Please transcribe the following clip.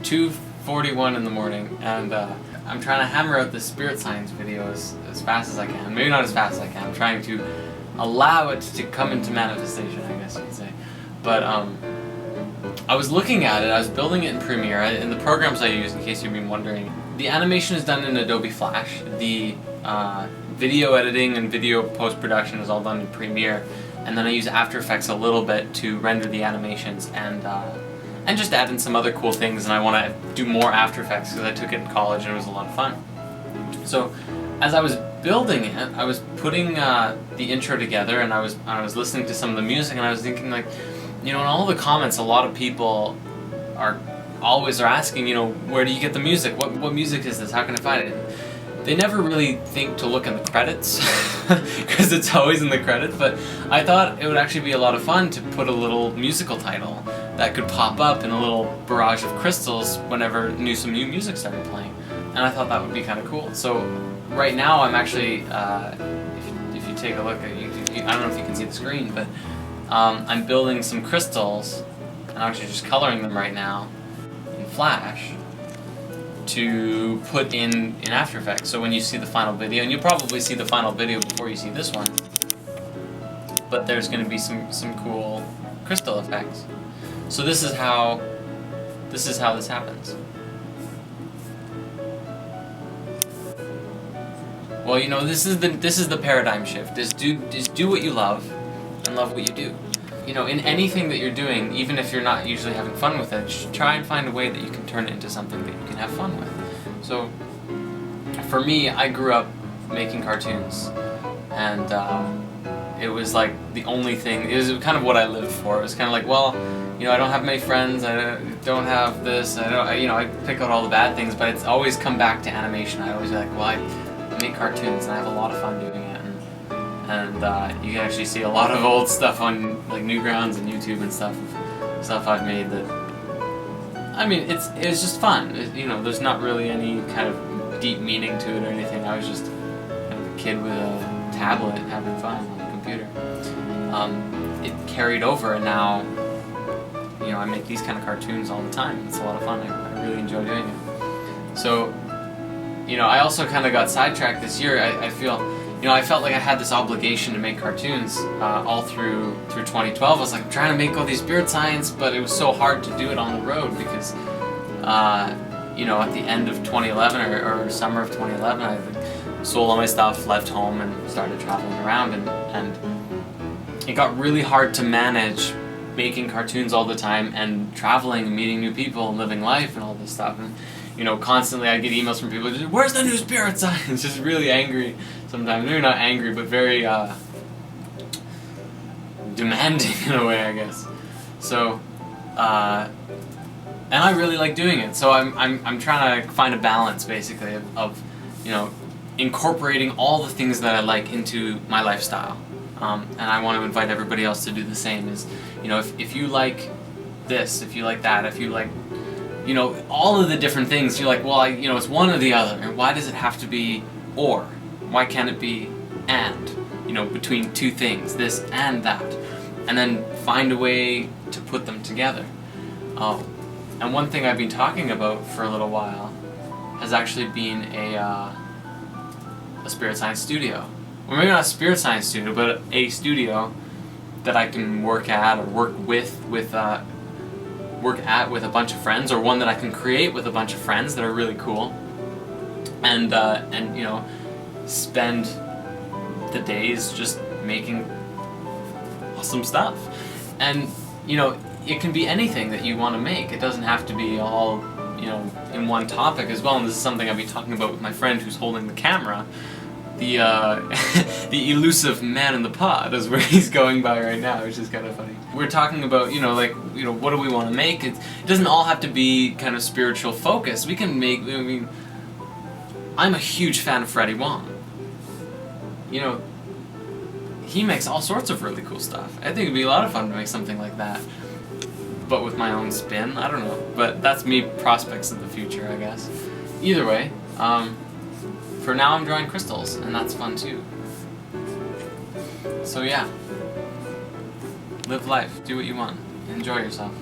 2:41 in the morning, and I'm trying to hammer out this spirit science video as fast as I can. Maybe not as fast as I can. I'm trying to allow it to come into manifestation, I guess you could say. But I was looking at it, I was building it in Premiere, in the programs I use, in case you've been wondering. The animation is done in Adobe Flash. The video editing and video post-production is all done in Premiere. And then I use After Effects a little bit to render the animations and just add in some other cool things, and I want to do more After Effects because I took it in college and it was a lot of fun. So as I was building it, I was putting the intro together, and I was listening to some of the music, and I was thinking, like, you know, in all the comments a lot of people are asking, you know, where do you get the music? What music is this? How can I find it? They never really think to look in the credits, because it's always in the credits, but I thought it would actually be a lot of fun to put a little musical title that could pop up in a little barrage of crystals whenever some new music started playing. And I thought that would be kind of cool. So right now I'm actually, if you take a look, I don't know if you can see the screen, but I'm building some crystals, and I'm actually just coloring them right now in Flash to put in After Effects. So when you see the final video, and you'll probably see the final video before you see this one, but there's going to be some cool crystal effects. So this is how this happens. Well, you know, this is the paradigm shift. Is do what you love and love what you do. You know, in anything that you're doing, even if you're not usually having fun with it, try and find a way that you can turn it into something that you can have fun with. So, for me, I grew up making cartoons, and it was like the only thing, it was kind of what I lived for. It was kind of like, well, you know, I don't have many friends, I don't have this, I pick out all the bad things, but it's always come back to animation. I always be like, well, I make cartoons, and I have a lot of fun doing it. And you can actually see a lot of old stuff on like Newgrounds and YouTube and stuff I've made that, I mean, it's just fun. You know, there's not really any kind of deep meaning to it or anything. I was just kind of a kid with a tablet having fun on the computer. It carried over, and now, you know, I make these kind of cartoons all the time. It's a lot of fun. I really enjoy doing it. So, you know, I also kind of got sidetracked this year. I felt like I had this obligation to make cartoons all through 2012. I was like trying to make all these spirit science, but it was so hard to do it on the road because, you know, at the end of 2011 or summer of 2011, I sold all my stuff, left home, and started traveling around, and it got really hard to manage making cartoons all the time and traveling and meeting new people and living life and all this stuff. And, you know, constantly I'd get emails from people just, where's the new spirit science? Just really angry sometimes. Maybe not angry, but very demanding in a way, I guess. So, and I really like doing it. So I'm trying to find a balance, basically, of you know, incorporating all the things that I like into my lifestyle. And I want to invite everybody else to do the same. Is, you know, if you like this, if you like that, if you like, you know, all of the different things, you're like, well, you know, it's one or the other. And why does it have to be or? Why can't it be and? You know, between two things, this and that. And then find a way to put them together. And one thing I've been talking about for a little while has actually been a spirit science studio. Well, maybe not a spirit science studio, but a studio that I can work at or work with a bunch of friends, or one that I can create with a bunch of friends that are really cool, and you know, spend the days just making awesome stuff. And you know, it can be anything that you want to make. It doesn't have to be all, you know, in one topic as well. And this is something I'll be talking about with my friend who's holding the camera. The the elusive man in the pod is where he's going by right now, which is kind of funny. We're talking about, you know, like, you know, what do we want to make? It doesn't all have to be kind of spiritual focused. We can make, I mean, I'm a huge fan of Freddie Wong. You know, he makes all sorts of really cool stuff. I think it'd be a lot of fun to make something like that, but with my own spin. I don't know, but that's me, prospects of the future, I guess. Either way, for now I'm drawing crystals, and that's fun too. So yeah, live life, do what you want, enjoy yourself.